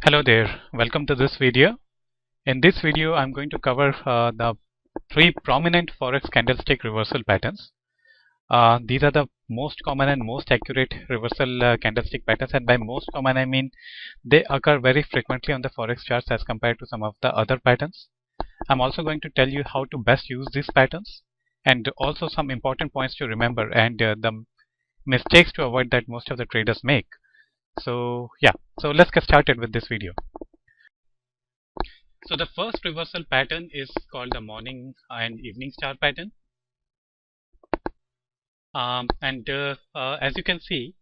Hello there, welcome to this video. In this video I'm going to cover the three prominent forex candlestick reversal patterns. These are the most common and most accurate reversal candlestick patterns, and by most common I mean they occur very frequently on the forex charts as compared to some of the other patterns. I'm also going to tell you how to best use these patterns and also some important points to remember and the mistakes to avoid that most of the traders make. So let's get started with this video. So the first reversal pattern is called the morning and evening star pattern. As you can see,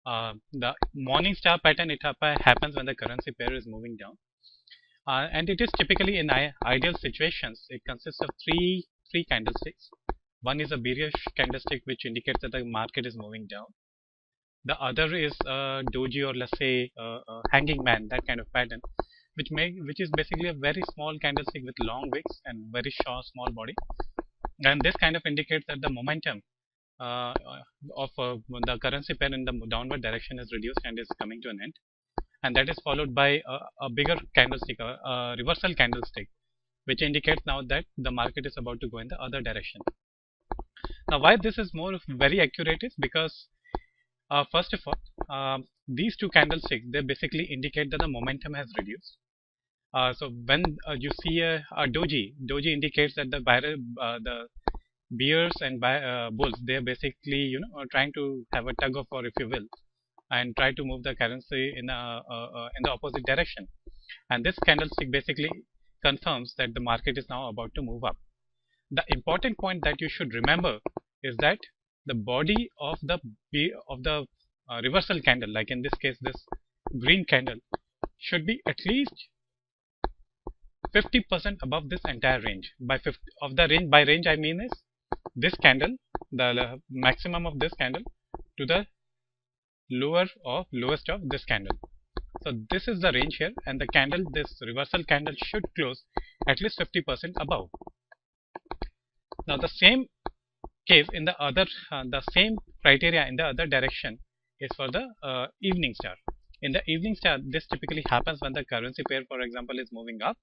the morning star pattern, it happens when the currency pair is moving down. And it is typically in ideal situations, it consists of three candlesticks. One is a bearish candlestick, which indicates that the market is moving down. The other is a doji, or let's say a hanging man, that kind of pattern, which is basically a very small candlestick with long wicks and very short small body. And this kind of indicates that the momentum of the currency pair in the downward direction is reduced and is coming to an end. And that is followed by a bigger candlestick, a reversal candlestick, which indicates now that the market is about to go in the other direction. Now, why this is very accurate is because first of all, these two candlesticks, they basically indicate that the momentum has reduced. So when you see a doji indicates that the bears and bulls, they are basically trying to have a tug of war, if you will, and try to move the currency in the opposite direction. And this candlestick basically confirms that the market is now about to move up. The important point that you should remember is that the body of the reversal candle, like in this case this green candle, should be at least 50% above this entire range. By range I mean is this candle, the maximum of this candle to the lowest of this candle. So this is the range here, and the candle, this reversal candle, should close at least 50% above. Now the same case in the other, the same criteria in the other direction is for the evening star. In the evening star, this typically happens when the currency pair, for example, is moving up,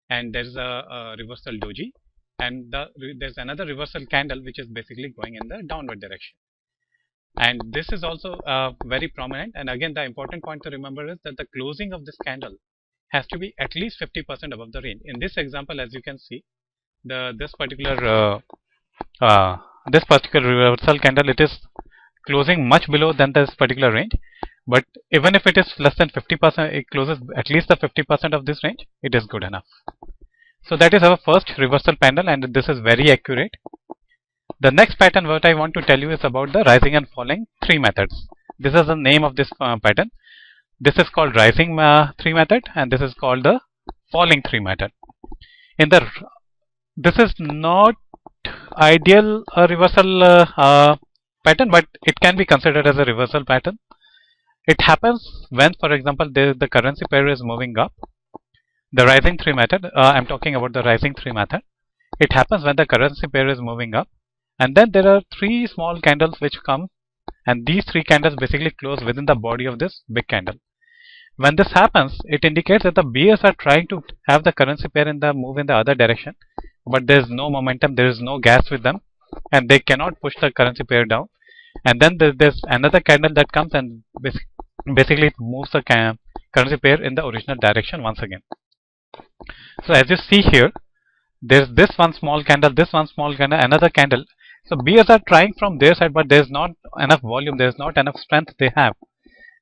and there's a reversal doji, and there's another reversal candle which is basically going in the downward direction. And this is also very prominent. And again, the important point to remember is that the closing of this candle has to be at least 50% above the range. In this example, as you can see, this particular reversal candle, it is closing much below than this particular range, but even if it is less than 50%, it closes at least the 50% of this range, it is good enough. So that is our first reversal panel, and this is very accurate. The next pattern what I want to tell you is about the rising and falling three methods. This is the name of this pattern. This is called rising three method, and this is called the falling three method. This is not ideal reversal pattern, but it can be considered as a reversal pattern. It happens when, for example, the currency pair is moving up. The rising three method, I'm talking about the rising three method. It happens when the currency pair is moving up, and then there are three small candles which come, and these three candles basically close within the body of this big candle. When this happens, it indicates that the bears are trying to have the currency pair move in the other direction, but there is no momentum, there is no gas with them, and they cannot push the currency pair down. And then there's another candle that comes and basically it moves the currency pair in the original direction once again. So as you see here, there's this one small candle, another candle. So bears are trying from their side, but there's not enough volume, there's not enough strength they have,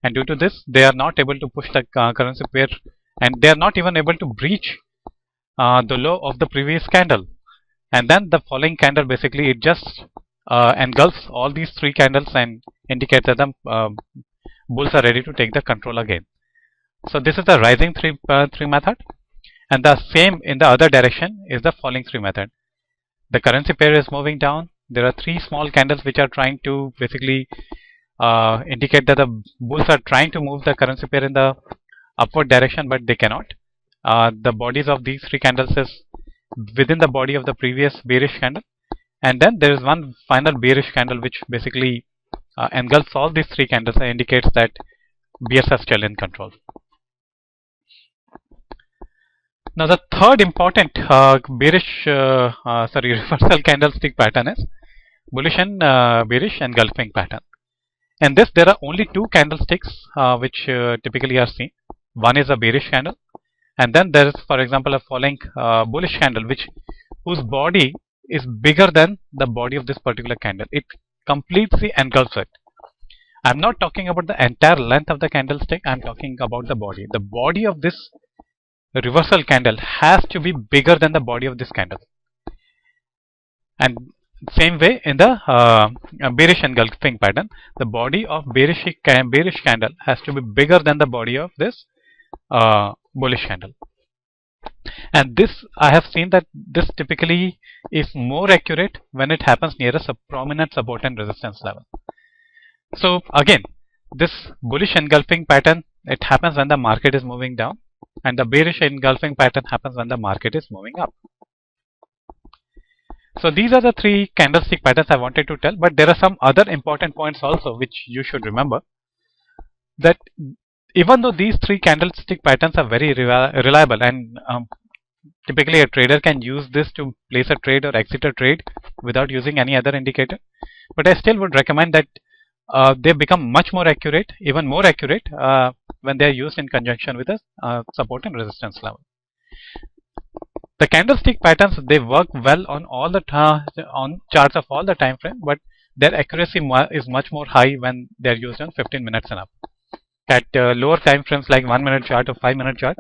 and due to this they are not able to push the currency pair, and they are not even able to breach the low of the previous candle. And then the falling candle, basically it just engulfs all these three candles and indicates that the bulls are ready to take the control again. So this is the rising three method, and the same in the other direction is the falling three method. The currency pair is moving down. There are three small candles which are trying to basically indicate that the bulls are trying to move the currency pair in the upward direction, but they cannot. The bodies of these three candles is within the body of the previous bearish candle, and then there is one final bearish candle which basically engulfs all these three candles and indicates that bears are still in control. Now the third important bearish, reversal candlestick pattern is bullish and bearish engulfing pattern. In this, there are only two candlesticks which typically are seen. One is a bearish candle, and then there is, for example, a falling bullish candle, whose body is bigger than the body of this particular candle. It completely engulfs it. I'm not talking about the entire length of the candlestick. I'm talking about the body. The body of this reversal candle has to be bigger than the body of this candle. And same way in the bearish engulfing pattern, the body of bearish candle has to be bigger than the body of this bullish candle. And this, I have seen that this typically is more accurate when it happens near a prominent support and resistance level. So again, this bullish engulfing pattern, it happens when the market is moving down, and the bearish engulfing pattern happens when the market is moving up. So these are the three candlestick patterns I wanted to tell, but there are some other important points also which you should remember. That even though these three candlestick patterns are very reliable, and typically a trader can use this to place a trade or exit a trade without using any other indicator, but I still would recommend that they become much more accurate, even more accurate when they are used in conjunction with a support and resistance level. The candlestick patterns, they work well on all the on charts of all the time frame, but their accuracy is much more high when they are used on 15 minutes and up. At lower time frames like 1 minute chart or 5 minute chart,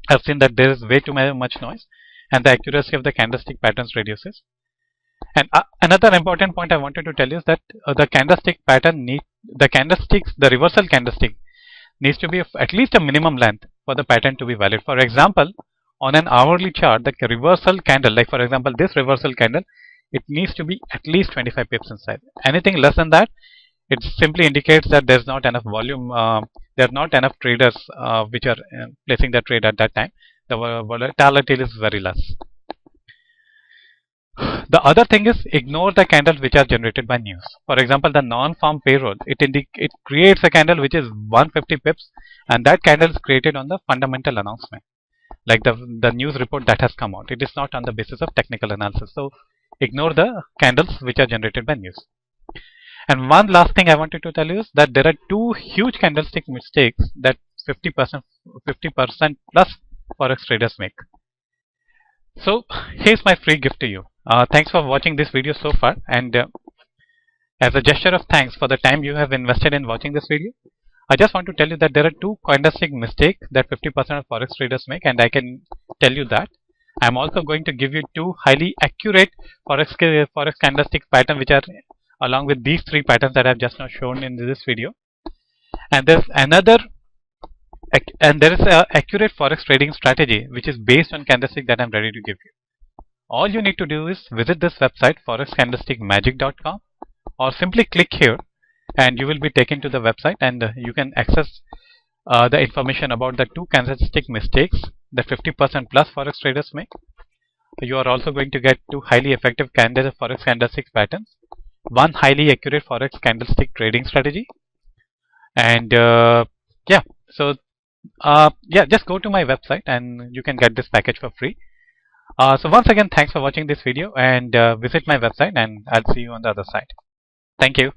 I've seen that there is way too much noise, and the accuracy of the candlestick patterns reduces. And another important point I wanted to tell you is that the candlestick pattern the reversal candlestick needs to be at least a minimum length for the pattern to be valid. For example, on an hourly chart, the reversal candle, like for example this reversal candle, it needs to be at least 25 pips inside. Anything less than that, it simply indicates that there's not enough volume, there are not enough traders which are placing their trade at that time. The volatility is very less. The other thing is, ignore the candles which are generated by news. For example, the non-farm payroll, it creates a candle which is 150 pips, and that candle is created on the fundamental announcement, like the news report that has come out. It is not on the basis of technical analysis. So ignore the candles which are generated by news. And one last thing I wanted to tell you is that there are two huge candlestick mistakes that 50% plus forex traders make. So here's my free gift to you. Thanks for watching this video so far, and as a gesture of thanks for the time you have invested in watching this video, I just want to tell you that there are two candlestick mistakes that 50% of forex traders make, and I can tell you that. I'm also going to give you two highly accurate forex candlestick patterns which are along with these three patterns that I've just now shown in this video. And there's another there is an accurate forex trading strategy which is based on candlestick that I'm ready to give you. All you need to do is visit this website, forexcandlestickmagic.com, or simply click here and you will be taken to the website, and you can access the information about the two candlestick mistakes that 50% plus forex traders make. You are also going to get two highly effective forex candlestick patterns, one highly accurate forex candlestick trading strategy, and just go to my website and you can get this package for free. So once again, thanks for watching this video, and visit my website, and I'll see you on the other side. Thank you.